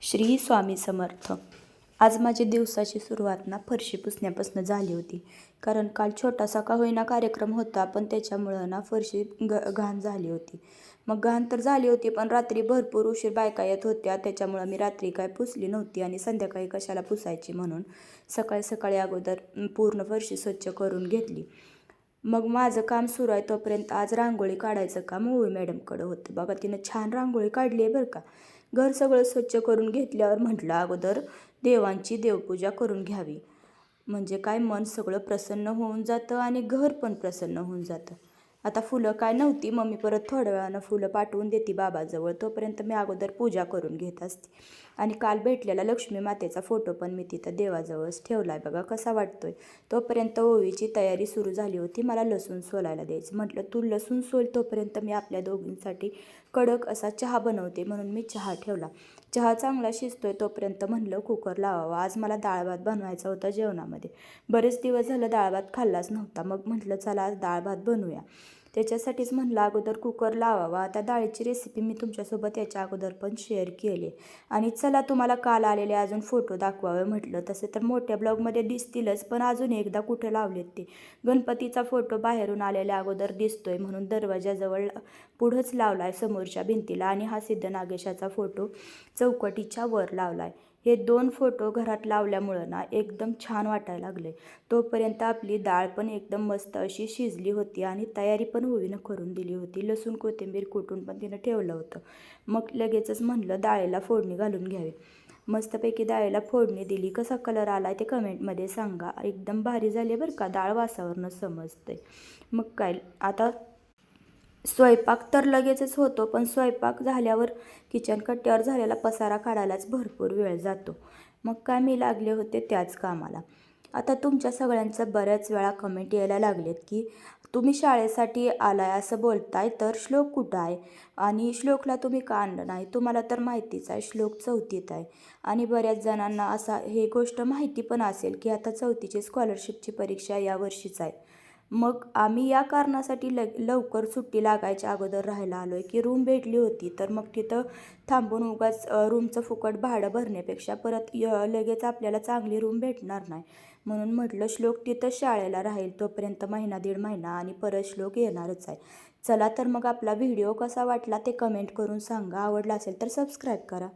श्री स्वामी समर्थ। आज माझी दिवसाची सुरुवात फरशी पुसण्यापासून झाली होती. कारण काल छोटासा का होईना कार्यक्रम होता, पण त्याच्यामुळं फरशी घाण झाली होती. मग घाण तर झाली होती, पण रात्री भरपूर उशीर बायका येत होत्या, त्याच्यामुळं मी रात्री काय पुसली नव्हती आणि संध्याकाळी कशाला पुसायची म्हणून सकाळी सकाळी अगोदर पूर्ण फरशी स्वच्छ करून घेतली. मग माझं काम सुरू आहे तोपर्यंत आज रांगोळी काढायचं काम ओवी मॅडमकडं होतं. बघा, तिनं छान रांगोळी काढली आहे बरं का. घर सगळं स्वच्छ करून घेतल्यावर म्हटलं अगोदर देवांची देवपूजा करून घ्यावी, म्हणजे काय मन सगळं प्रसन्न होऊन जातं आणि घर पण प्रसन्न होऊन जातं. आता फुलं काय नव्हती, मम्मी परत थोड्या वेळानं फुलं पाठवून देते बाबाजवळ, तोपर्यंत मी अगोदर पूजा करून घेत असते. आणि काल भेटलेला लक्ष्मी मातेचा फोटो पण मी तिथं देवाजवळच ठेवला आहे, बघा कसा वाटतोय. तोपर्यंत ओवीची तयारी सुरू झाली होती, मला लसूण सोलायला द्यायचं. म्हटलं तू लसूण सोल, तोपर्यंत मी आपल्या दोघींसाठी कडक असा चहा बनवते, म्हणून मी चहा ठेवला. चहा चांगला शिजतोय तोपर्यंत म्हणलं कुकर लावावा. आज मला डाळ भात बनवायचा होता जेवणामध्ये. बरेच दिवस झालं डाळ भात खाल्लाच नव्हता, मग म्हटलं चला आज डाळ भात बनवूया. त्याच्यासाठीच म्हणलं अगोदर कुकर लावावा. आता डाळीची रेसिपी मी तुमच्यासोबत याच्या अगोदर पण शेअर केली. आणि चला तुम्हाला काल आलेले अजून फोटो दाखवावे म्हटलं. तसे तर मोठ्या ब्लॉगमध्ये दिसतीलच, पण अजून एकदा कुठे लावलेत ते. गणपतीचा फोटो बाहेरून आलेल्या अगोदर दिसतोय म्हणून दरवाजाजवळ पुढंच लावला आहे समोरच्या भिंतीला, आणि हा सिद्धनागेशाचा फोटो चौकटीच्या वर लावला आहे. हे 2 फोटो घरात लावल्यामुळं एकदम छान वाटायला लागले. तोपर्यंत आपली डाळ पण एकदम मस्त अशी शिजली होती आणि तयारी पण ओवीनं करून दिली होती. लसूण कोथिंबीर कुटून पण तिनं ठेवलं होतं. मग लगेचच म्हणलं डाळीला फोडणी घालून घ्यावी. मस्तपैकी डाळीला फोडणी दिली. कसा कलर आला ते कमेंटमध्ये सांगा. एकदम भारी झाली बरं का, डाळ वासावरनं समजते. मग काय आता स्वयंपाक तर लगेचच होतो, पण स्वयंपाक झाल्यावर किचन कट्ट्यावर झालेला पसारा काढायलाच भरपूर वेळ जातो. मग काय मी लागले होते त्याच कामाला. आता तुमच्या सगळ्यांचं बऱ्याच वेळा कमेंट यायला लागलेत की तुम्ही शाळेसाठी आलाय असं बोलताय, तर श्लोक कुठं आहे आणि श्लोकला तुम्ही का आणलं नाही. तुम्हाला तर माहितीच आहे श्लोक 4थीत आहे, आणि बऱ्याच जणांना असा हे गोष्ट माहिती पण असेल की आता 4थीची स्कॉलरशिपची परीक्षा यावर्षीच आहे. मग आम्ही या कारणासाठी लवकर सुट्टी लागायच्या अगोदर राहायला आलो आहे की रूम भेटली होती, तर मग तिथं थांबून उगाच रूमचं फुकट भाडं भरण्यापेक्षा परत लगेच आपल्याला चांगली रूम भेटणार नाही. म्हणून म्हटलं श्लोक तिथं शाळेला राहील तोपर्यंत महिना दीड महिना, आणि परत श्लोक येणारच आहे. चला तर मग आपला व्हिडिओ कसा वाटला ते कमेंट करून सांगा. आवडला असेल तर सबस्क्राईब करा.